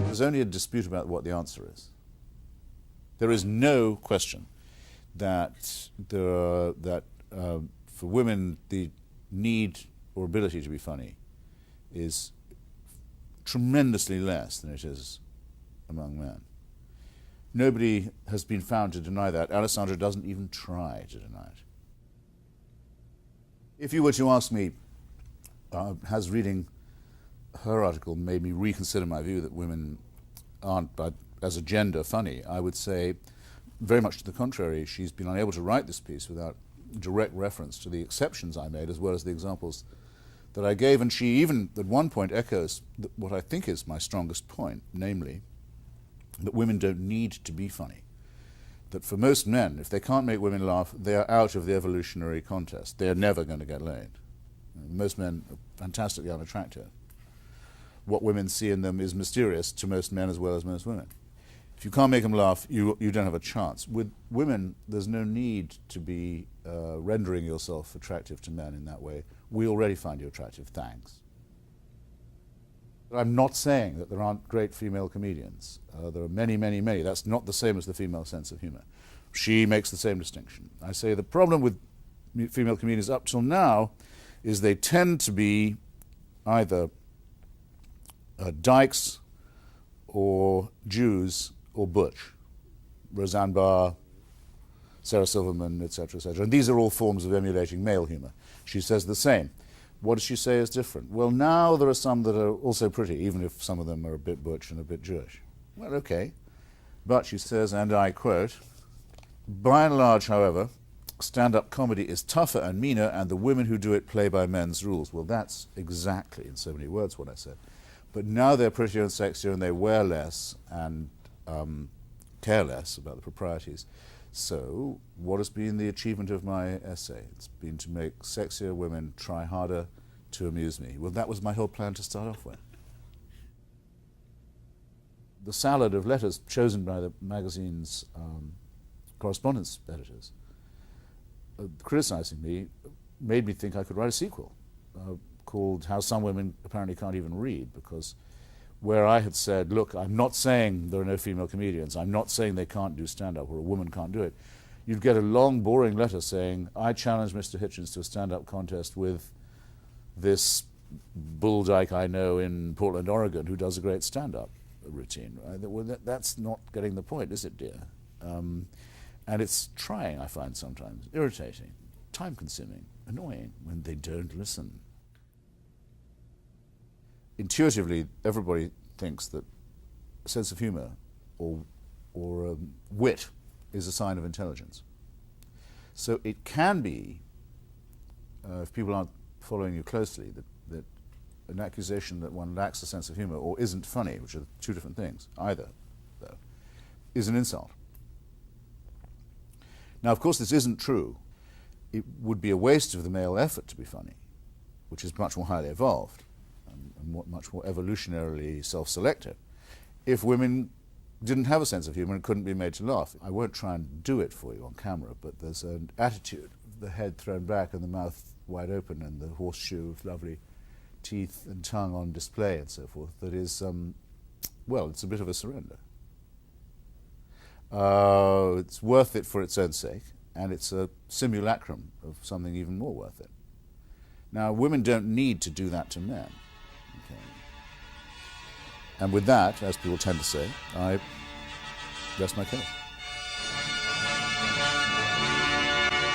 There's only a dispute about what the answer is. There is no question that for women the need or ability to be funny is tremendously less than it is among men. Nobody has been found to deny that. Alessandra doesn't even try to deny it. If you were to ask me, has reading her article made me reconsider my view that women aren't, as a gender, funny, I would say very much to the contrary. She's been unable to write this piece without direct reference to the exceptions I made as well as the examples that I gave, and she even at one point echoes what I think is my strongest point, namely that women don't need to be funny. That for most men, if they can't make women laugh, they are out of the evolutionary contest. They're never going to get laid. Most men are fantastically unattractive. What women see in them is mysterious to most men as well as most women. If you can't make them laugh, you don't have a chance. With women, there's no need to be rendering yourself attractive to men in that way. We already find you attractive, thanks. I'm not saying that there aren't great female comedians. There are many, many, many. That's not the same as the female sense of humor. She makes the same distinction. I say the problem with female comedians up till now is they tend to be either dykes or Jews or butch. Roseanne Barr, Sarah Silverman, etc., etc. And these are all forms of emulating male humor. She says the same. What does she say is different? Well, now there are some that are also pretty, even if some of them are a bit butch and a bit Jewish. Well, okay. But she says, and I quote, by and large, however, stand-up comedy is tougher and meaner, and the women who do it play by men's rules. Well, that's exactly, in so many words, what I said. But now they're prettier and sexier, and they wear less and care less about the proprieties. So, what has been the achievement of my essay? It's been to make sexier women try harder to amuse me. Well, that was my whole plan to start off with. The salad of letters chosen by the magazine's correspondence editors criticizing me made me think I could write a sequel called How Some Women Apparently Can't Even Read, because where I had said, look, I'm not saying there are no female comedians, I'm not saying they can't do stand-up or a woman can't do it, you'd get a long, boring letter saying, I challenge Mr. Hitchens to a stand-up contest with this bull dyke I know in Portland, Oregon, who does a great stand-up routine. Right? Well, that's not getting the point, is it, dear? And it's trying, I find sometimes, irritating, time-consuming, annoying when they don't listen. Intuitively, everybody thinks that a sense of humor or wit is a sign of intelligence. So it can be, if people aren't following you closely, that an accusation that one lacks a sense of humor or isn't funny, which are two different things, either, though, is an insult. Now, of course, this isn't true. It would be a waste of the male effort to be funny, which is much more highly evolved and much more evolutionarily self-selective, if women didn't have a sense of humor and couldn't be made to laugh. I won't try and do it for you on camera, but there's an attitude, the head thrown back and the mouth wide open and the horseshoe of lovely teeth and tongue on display and so forth, that is, well, it's a bit of a surrender. It's worth it for its own sake, and it's a simulacrum of something even more worth it. Now, women don't need to do that to men. Okay. And with that, as people tend to say, I rest my case.